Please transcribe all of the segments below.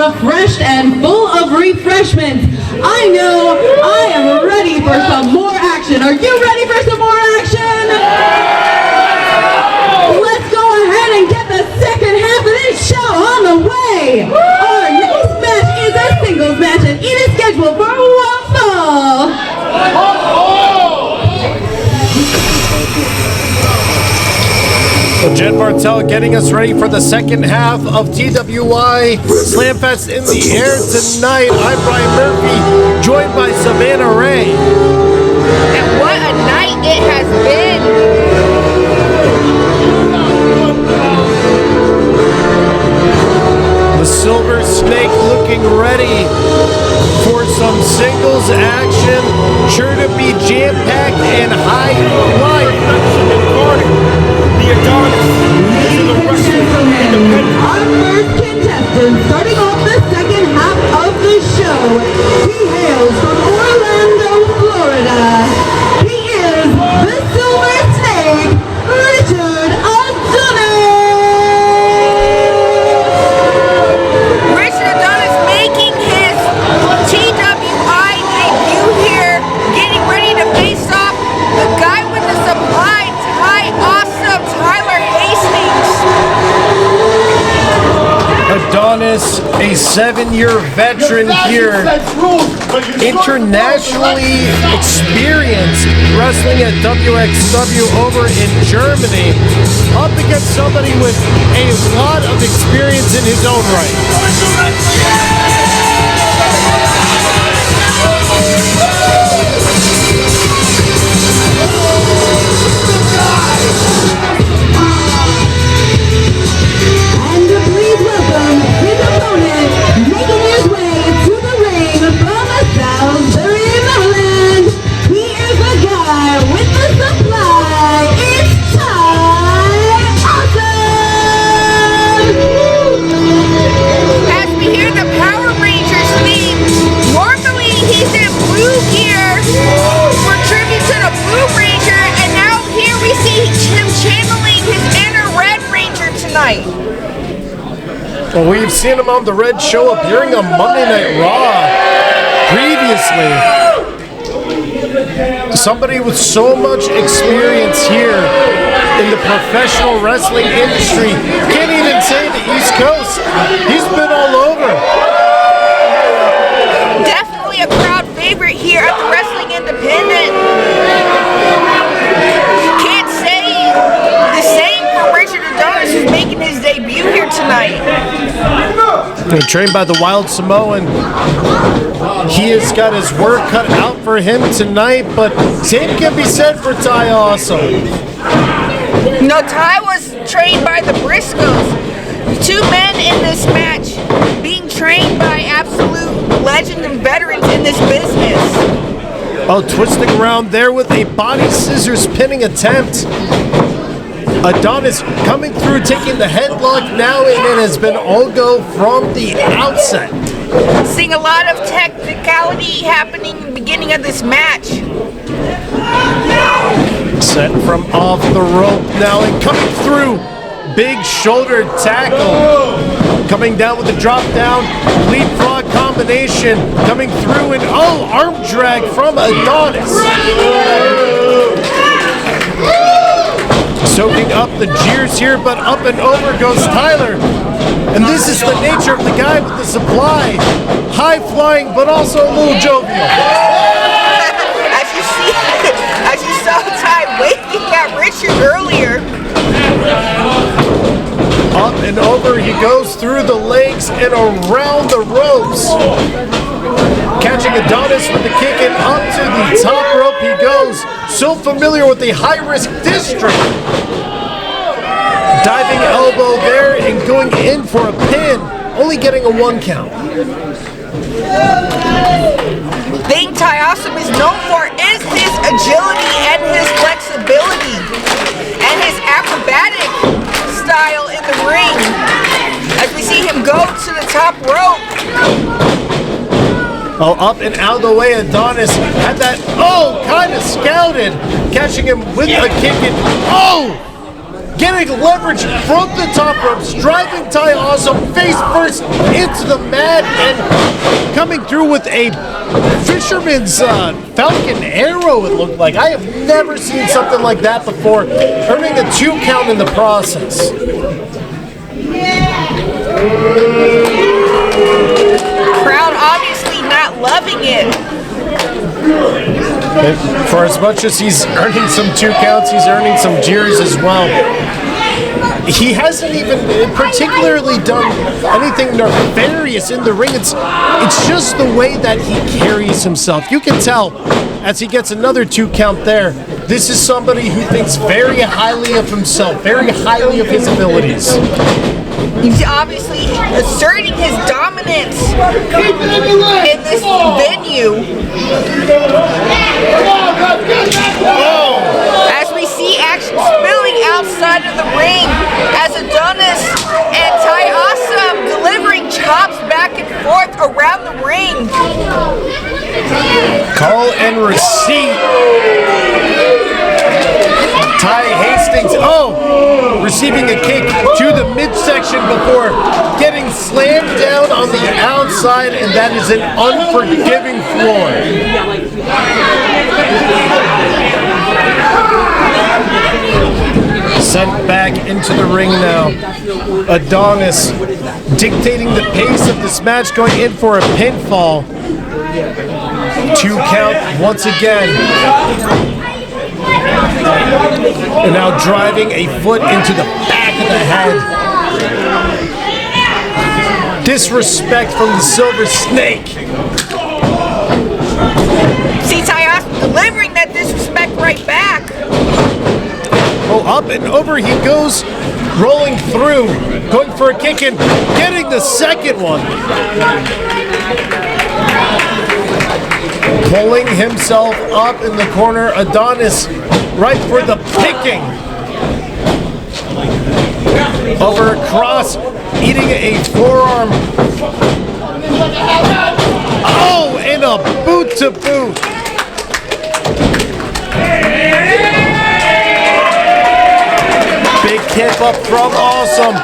refreshed and full of refreshments. I know I am ready for some more action. Are you ready for some more action? Let's go ahead and get the second half of this show on the way. Our next match is a singles match and it is scheduled for one fall. So Jen Bartel getting us ready for the second half of TWI Slamfest in the air tonight. I'm Brian Murphy, joined by Savannah Ray. And what a night it has been! The Silver Snake looking ready for some singles action. Sure to be jam-packed and high flying. The Adonis to the wrestling independent. Our first contestant starting off the second half of the show. He hails from Orlando, Florida. He is the Silver Snake, Richard Adonis. Richard Adonis making his TWI debut here, getting ready to face off the guy with the supply, awesome Tyler Hastings. Adonis, a 7-year veteran here, internationally experienced, wrestling at WXW over in Germany, up against somebody with a lot of experience in his own right. Well, we've seen him on the Red Show appearing on Monday Night Raw previously. Somebody with so much experience here in the professional wrestling industry. Can't even say the East Coast. He's been all over. Definitely a crowd favorite here at the Wrestling Independent. Can't say the same for Richard Adonis, who's making his debut here tonight. Trained by the Wild Samoan. He has got his work cut out for him tonight, but same can be said for Ty also. No, Ty was trained by the Briscoes. Two men in this match being trained by absolute legends and veterans in this business. Oh, twisting around there with a body scissors pinning attempt. Adonis coming through, taking the headlock now, and it has been all go from the outset. Seeing a lot of technicality happening in the beginning of this match. Set from off the rope now and coming through. Big shoulder tackle. Coming down with the drop down. Leapfrog combination. Coming through and arm drag from Adonis. Soaking up the jeers here, but up and over goes Tyler. And this is the nature of the guy with the supply. High flying, but also a little jovial. As you saw Ty waving at Richard earlier. Up and over he goes through the legs and around the ropes. Catching Adonis with the kick and up to the top rope he goes. So familiar with the high-risk district. Diving elbow there and going in for a pin. Only getting a 1 count. The thing Ty Awesome is known for is his agility and his flexibility and his acrobatic style in the ring. As we see him go to the top rope. Oh, up and out of the way, Adonis had that, kind of scouted. Catching him with a kick and, getting leverage from the top ropes, driving Ty Awesome face first into the mat, and coming through with a fisherman's falcon arrow, it looked like. I have never seen something like that before, earning a 2 count in the process. Crowd obviously not loving it. And for as much as he's earning some 2 counts, he's earning some jeers as well. He hasn't even particularly done anything nefarious in the ring. It's just the way that he carries himself. You can tell as he gets another 2 count there, this is somebody who thinks very highly of himself, very highly of his abilities. He's obviously asserting his dominance in this venue. As we see action spilling outside of the ring, as Adonis and Ty Awesome delivering chops back and forth around the ring. Call and receipt. Ty Hastings, receiving a kick to the midsection before getting slammed down on the outside, and that is an unforgiving floor. Sent back into the ring now. Adonis dictating the pace of this match, going in for a pinfall. 2 count once again. And now driving a foot into the back of the head. Disrespect from the Silver Snake. See Ty Awesome delivering that disrespect right back. Oh, up and over he goes, rolling through, going for a kick and getting the second one. Pulling himself up in the corner, Adonis right for the picking. Over across, eating a forearm. Oh, and a boot to boot. Big kick up from Awesome.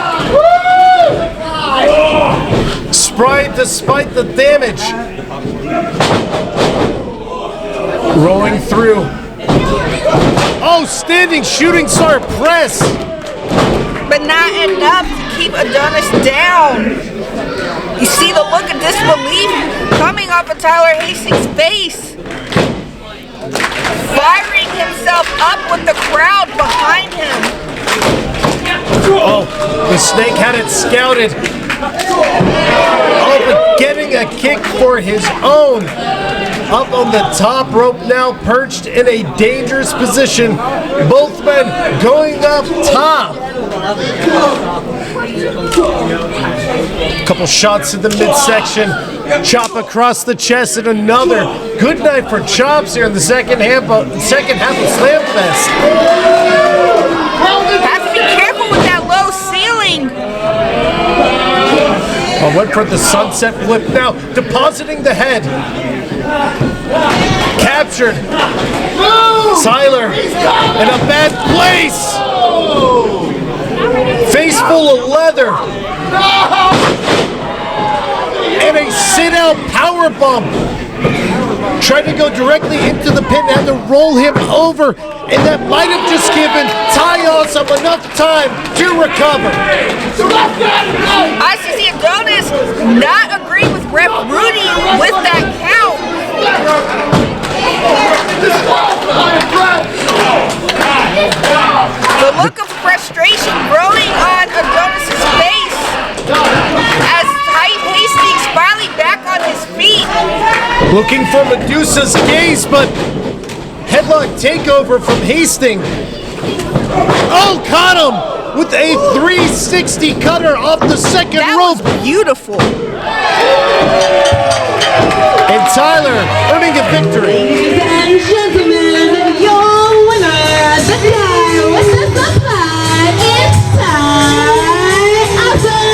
Spry despite the damage. Rolling through. Oh, standing shooting star press. But not enough to keep Adonis down. You see the look of disbelief coming off of Tyler Hastings' face. Firing himself up with the crowd behind him. Oh, the Snake had it scouted. Oh, but getting a kick for his own. Up on the top rope now, perched in a dangerous position. Both men going up top. Couple shots to the midsection. Chop across the chest and another. Good night for chops here in the second half of Slamfest. Have to be careful with that low ceiling. Oh, went for the sunset flip now, depositing the head. Captured. Tyler in a bad place. Face full of leather. And a sit-out power bump. Tried to go directly into the pin, had to roll him over, and that might have just given Ty Awesome enough time to recover. I see Adonis not agreeing with Ref Rudy with that count. The look of frustration growing on Adonis' face as Ty Hastings finally back on his feet. Looking for Medusa's gaze, but headlock takeover from Hastings. Oh, caught him with a 360 cutter off the second rope. That was beautiful. And Tyler earning a victory. Ladies and gentlemen, your winner, the guy with the supply, it's Ty Awesome!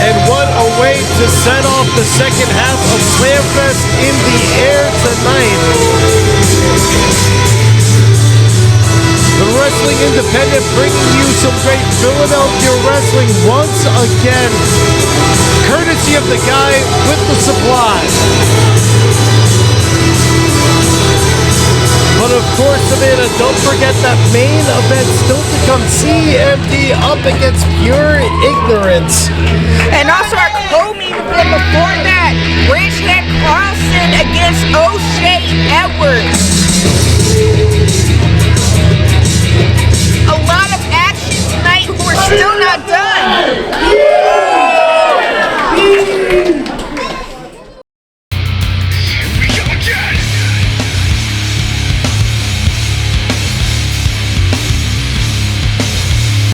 And what a way to set off the second half of Slamfest in the air tonight. The Wrestling Independent bringing you some great Philadelphia wrestling once again, courtesy of the guy with the supply. But of course, Savannah, don't forget that main event still to come. CMD up against Pure Ignorance. And also our co-main event before that, Ridgehead Carlson against O'Shea Edwards.